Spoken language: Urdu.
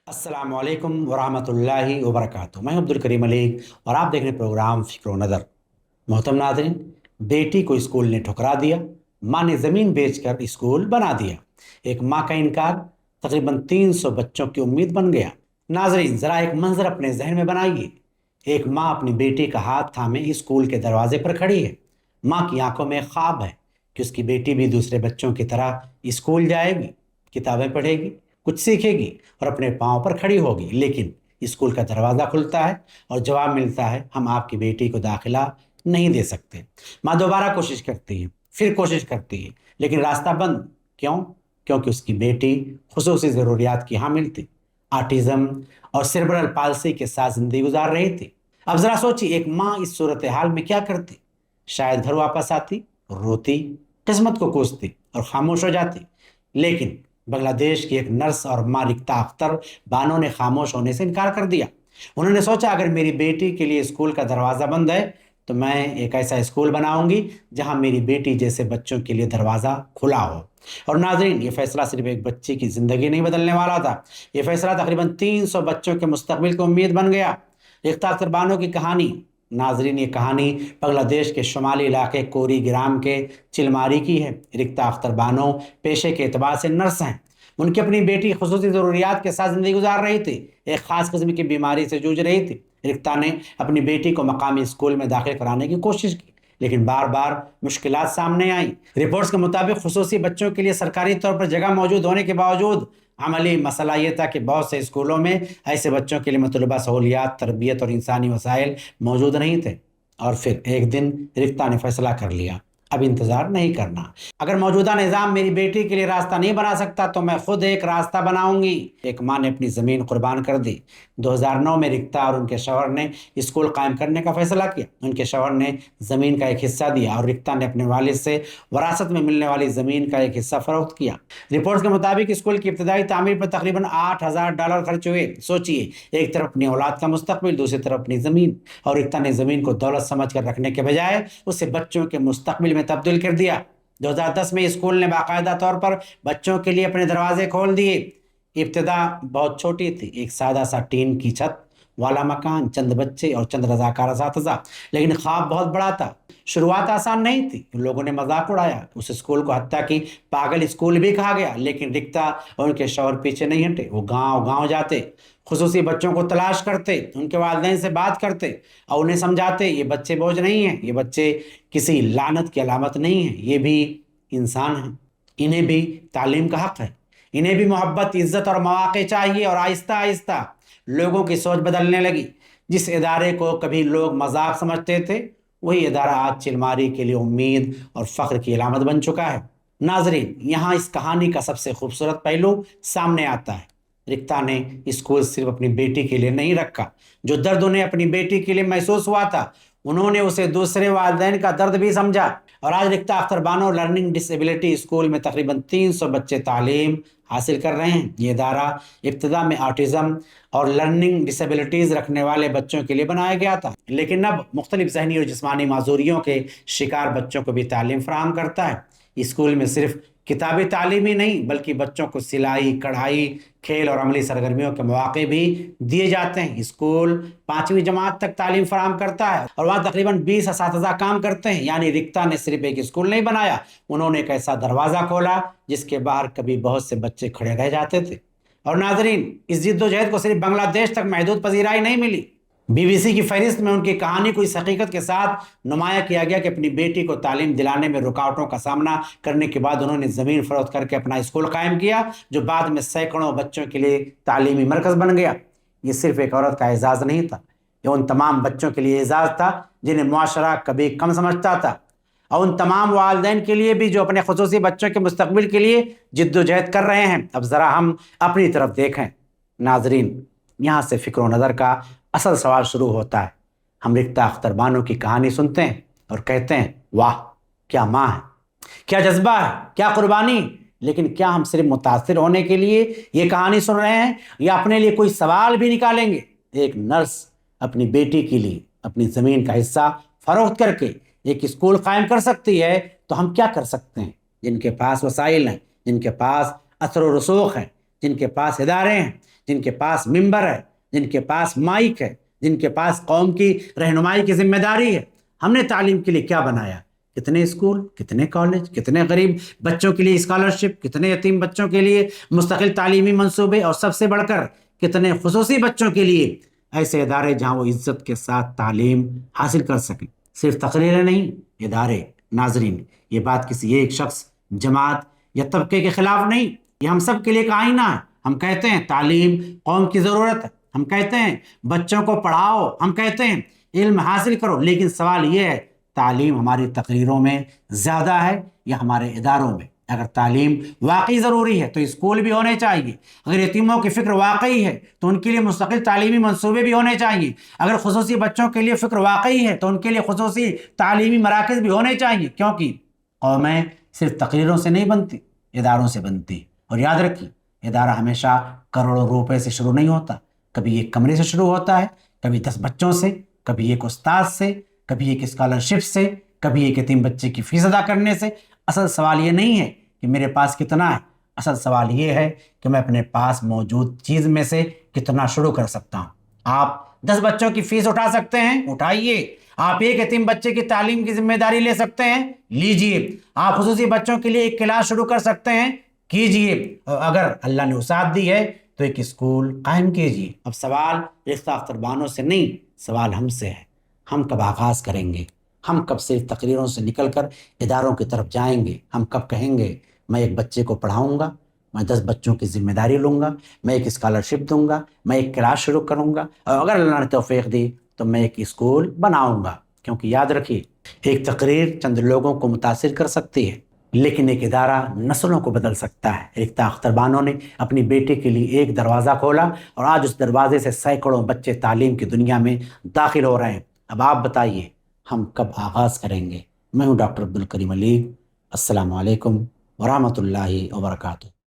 السلام علیکم ورحمۃ اللہ وبرکاتہ۔ میں عبدالکریم ملک اور آپ دیکھ رہے ہیں پروگرام فکر و نظر۔ محترم ناظرین، بیٹی کو اسکول نے ٹھکرا دیا، ماں نے زمین بیچ کر اسکول بنا دیا۔ ایک ماں کا انکار تقریباً 300 بچوں کی امید بن گیا۔ ناظرین، ذرا ایک منظر اپنے ذہن میں بنائیے۔ ایک ماں اپنی بیٹی کا ہاتھ تھامے اسکول کے دروازے پر کھڑی ہے۔ ماں کی آنکھوں میں خواب ہے کہ اس کی بیٹی بھی دوسرے بچوں کی طرح اسکول جائے گی، کتابیں پڑھے گی، کچھ سیکھے گی اور اپنے پاؤں پر کھڑی ہوگی۔ لیکن اسکول کا دروازہ کھلتا ہے اور جواب ملتا ہے، ہم آپ کی بیٹی کو داخلہ نہیں دے سکتے۔ ماں دوبارہ کوشش کرتی ہے، پھر کوشش کرتی ہے، لیکن راستہ بند۔ کیوں؟ کیونکہ اس کی بیٹی خصوصی ضروریات کی حامل تھی، آٹزم اور سیربرل پالسی کے ساتھ زندگی گزار رہی تھی۔ اب ذرا سوچی، ایک ماں اس صورتحال میں کیا کرتی؟ شاید گھر واپس آتی، روتی، قسمت کو کوستی اور خاموش ہو جاتی۔ لیکن بنگلہ دیش کی ایک نرس اور ماں رکتا اختر بانو نے خاموش ہونے سے انکار کر دیا۔ انہوں نے سوچا، اگر میری بیٹی کے لیے اسکول کا دروازہ بند ہے تو میں ایک ایسا اسکول بناؤں گی جہاں میری بیٹی جیسے بچوں کے لیے دروازہ کھلا ہو۔ اور ناظرین، یہ فیصلہ صرف ایک بچی کی زندگی نہیں بدلنے والا تھا، یہ فیصلہ تقریباً 300 بچوں کے مستقبل کو امید بن گیا۔ رکتا اختر بانو کی کہانی، ناظرین، یہ کہانی بنگلہ دیش کے شمالی علاقے کوری گرام کے چلماری کی ہے۔ رکتا اختر بانو پیشے کے اعتبار سے نرس ہیں۔ ان کی اپنی بیٹی خصوصی ضروریات کے ساتھ زندگی گزار رہی تھی، ایک خاص قسم کی بیماری سے جوجھ رہی تھی۔ رکتا نے اپنی بیٹی کو مقامی اسکول میں داخل کرانے کی کوشش کی، لیکن بار بار مشکلات سامنے آئیں۔ رپورٹس کے مطابق خصوصی بچوں کے لیے سرکاری طور پر جگہ موجود ہونے کے باوجود عملی مسئلہ یہ تھا کہ بہت سے اسکولوں میں ایسے بچوں کے لیے مطلوبہ سہولیات، تربیت اور انسانی وسائل موجود نہیں تھے۔ اور پھر ایک دن رکتا نے فیصلہ کر لیا، اب انتظار نہیں کرنا۔ اگر موجودہ نظام میری بیٹی کے لیے راستہ نہیں بنا سکتا تو میں خود ایک راستہ بناؤں گی۔ ایک ماں نے اپنی زمین قربان کر دی۔ 2009 میں رکتا اور ان کے شوہر نے اسکول قائم کرنے کا فیصلہ کیا۔ ان کے شوہر نے زمین کا ایک حصہ دیا اور رکتا نے اپنے والد سے وراثت میں ملنے والی زمین کا ایک حصہ فروخت کیا۔ رپورٹس کے مطابق اسکول کی ابتدائی تعمیر پر تقریباً $8,000 خرچ ہوئے۔ سوچئے، ایک طرف اپنی اولاد کا مستقبل، دوسری طرف اپنی زمین، اور رکتا نے زمین کو دولت سمجھ کر رکھنے کے بجائے اسے بچوں کے مستقبل میں تبدیل کر دیا۔ 2010 میں اسکول نے باقاعدہ طور پر بچوں کے لیے اپنے دروازے کھول دیے۔ ابتدا بہت چھوٹی تھی، ایک سادہ سا ٹین کی چھت والا مکان، چند بچے اور چند رضاکار اساتذہ، لیکن خواب بہت بڑا تھا۔ شروعات آسان نہیں تھی، لوگوں نے مذاق اڑایا، اس اسکول کو حتیٰ کہ پاگل اسکول بھی کہا گیا۔ لیکن رکتا اور ان کے شوہر پیچھے نہیں ہٹے، وہ گاؤں گاؤں جاتے، خصوصی بچوں کو تلاش کرتے، ان کے والدین سے بات کرتے اور انہیں سمجھاتے، یہ بچے بوجھ نہیں ہیں، یہ بچے کسی لعنت کی علامت نہیں ہیں، یہ بھی انسان ہیں، انہیں بھی تعلیم کا حق ہے، انہیں بھی محبت، عزت اور مواقع چاہیے۔ اور آہستہ آہستہ لوگوں کی سوچ بدلنے لگی۔ جس ادارے کو کبھی لوگ مذاق سمجھتے تھے، وہی ادارہ آج چلماری کے لیے امید اور فخر کی علامت بن چکا ہے۔ ناظرین، یہاں اس کہانی کا سب سے خوبصورت پہلو سامنے آتا ہے۔ رکتا نے اسکول صرف اپنی بیٹی کے لیے نہیں رکھا، جو درد انہیں اپنی بیٹی کے لیے محسوس ہوا تھا، انہوں نے اسے دوسرے والدین کا درد بھی سمجھا۔ اور آج رکتا Akhtar Bano learning disability school میں تقریباً 300 بچے تعلیم حاصل کر رہے ہیں۔ یہ ادارہ ابتدا میں آٹزم اور لرننگ ڈسیبلٹیز رکھنے والے بچوں کے لیے بنایا گیا تھا، لیکن اب مختلف ذہنی اور جسمانی معذوریوں کے شکار بچوں کو بھی تعلیم فراہم کرتا ہے۔ اسکول میں صرف کتابی تعلیم ہی نہیں، بلکہ بچوں کو سلائی، کڑھائی، کھیل اور عملی سرگرمیوں کے مواقع بھی دیے جاتے ہیں۔ اسکول 5ویں جماعت تک تعلیم فراہم کرتا ہے اور وہاں تقریباً 20 اساتذہ کام کرتے ہیں۔ یعنی رکتا نے صرف ایک اسکول نہیں بنایا، انہوں نے ایک ایسا دروازہ کھولا جس کے باہر کبھی بہت سے بچے کھڑے رہ جاتے تھے۔ اور ناظرین، اس جد و جہد کو صرف بنگلہ دیش تک محدود پذیرائی نہیں ملی۔ BBC کی فہرست میں ان کی کہانی کو اس حقیقت کے ساتھ نمایاں کیا گیا کہ اپنی بیٹی کو تعلیم دلانے میں رکاوٹوں کا سامنا کرنے کے بعد انہوں نے زمین فروخت کر کے اپنا اسکول قائم کیا، جو بعد میں سینکڑوں بچوں کے لیے تعلیمی مرکز بن گیا۔ یہ صرف ایک عورت کا اعزاز نہیں تھا، یہ ان تمام بچوں کے لیے اعزاز تھا جنہیں معاشرہ کبھی کم سمجھتا تھا، اور ان تمام والدین کے لیے بھی جو اپنے خصوصی بچوں کے مستقبل کے لیے جد و جہد کر رہے ہیں۔ اب ذرا ہم اپنی طرف دیکھیں۔ ناظرین، یہاں سے فکر و نظر کا اصل سوال شروع ہوتا ہے۔ ہم رکتا اختر بانو کی کہانی سنتے ہیں اور کہتے ہیں، واہ کیا ماں ہے، کیا جذبہ ہے، کیا قربانی۔ لیکن کیا ہم صرف متاثر ہونے کے لیے یہ کہانی سن رہے ہیں یا اپنے لیے کوئی سوال بھی نکالیں گے؟ ایک نرس اپنی بیٹی کے لیے اپنی زمین کا حصہ فروخت کر کے ایک اسکول قائم کر سکتی ہے، تو ہم کیا کر سکتے ہیں؟ جن کے پاس وسائل ہیں، جن کے پاس اثر و رسوخ ہے، جن کے پاس ادارے ہیں، جن کے پاس ممبر ہے، جن کے پاس مائک ہے، جن کے پاس قوم کی رہنمائی کی ذمہ داری ہے، ہم نے تعلیم کے لیے کیا بنایا؟ کتنے اسکول، کتنے کالج، کتنے غریب بچوں کے لیے اسکالرشپ، کتنے یتیم بچوں کے لیے مستقل تعلیمی منصوبے، اور سب سے بڑھ کر کتنے خصوصی بچوں کے لیے ایسے ادارے جہاں وہ عزت کے ساتھ تعلیم حاصل کر سکیں۔ صرف تقریریں نہیں، ادارے۔ ناظرین، یہ بات کسی ایک شخص، جماعت یا طبقے کے خلاف نہیں، یہ ہم سب کے لیے ایک آئینہ ہے۔ ہم کہتے ہیں تعلیم قوم کی ضرورت ہے، ہم کہتے ہیں بچوں کو پڑھاؤ، ہم کہتے ہیں علم حاصل کرو، لیکن سوال یہ ہے تعلیم ہماری تقریروں میں زیادہ ہے یا ہمارے اداروں میں؟ اگر تعلیم واقعی ضروری ہے تو اسکول بھی ہونے چاہیے، اگر یتیموں کی فکر واقعی ہے تو ان کے لیے مستقل تعلیمی منصوبے بھی ہونے چاہیے، اگر خصوصی بچوں کے لیے فکر واقعی ہے تو ان کے لیے خصوصی تعلیمی مراکز بھی ہونے چاہیے، کیونکہ قومیں صرف تقریروں سے نہیں بنتی، اداروں سے بنتی۔ اور یاد رکھیے، ادارہ ہمیشہ کروڑوں روپے سے شروع نہیں ہوتا، کبھی ایک کمرے سے شروع ہوتا ہے، کبھی 10 بچوں سے، کبھی ایک استاد سے، کبھی ایک اسکالرشپ سے، کبھی ایک یتیم بچے کی فیس ادا کرنے سے۔ اصل سوال یہ نہیں ہے کہ میرے پاس کتنا ہے، اصل سوال یہ ہے کہ میں اپنے پاس موجود چیز میں سے کتنا شروع کر سکتا ہوں۔ آپ 10 بچوں کی فیس اٹھا سکتے ہیں، اٹھائیے۔ آپ ایک یتیم بچے کی تعلیم کی ذمہ داری لے سکتے ہیں، لیجئے۔ آپ خصوصی بچوں کے لیے ایک کلاس شروع کر سکتے ہیں، کیجئے۔ اور اگر اللہ نے وسعت دی ہے تو ایک اسکول قائم کیجئے۔ اب سوال ریختہ اختربانوں سے نہیں، سوال ہم سے ہے۔ ہم کب آغاز کریں گے؟ ہم کب صرف تقریروں سے نکل کر اداروں کی طرف جائیں گے؟ ہم کب کہیں گے میں ایک بچے کو پڑھاؤں گا، میں 10 بچوں کی ذمہ داری لوں گا، میں ایک اسکالرشپ دوں گا، میں ایک کلاس شروع کروں گا، اور اگر اللہ نے توفیق دی تو میں ایک اسکول بناؤں گا؟ کیونکہ یاد رکھیے، ایک تقریر چند لوگوں کو متاثر کر سکتی ہے، لیکن ایک ادارہ نسلوں کو بدل سکتا ہے۔ ریختہ اختربانوں نے اپنی بیٹی کے لیے ایک دروازہ کھولا، اور آج اس دروازے سے سینکڑوں بچے تعلیم کی دنیا میں داخل ہو رہے ہیں۔ اب آپ بتائیے ہم کب آغاز کریں گے؟ میں ہوں ڈاکٹر عبدالکریم علی۔ السلام علیکم ورحمۃ اللہ وبرکاتہ۔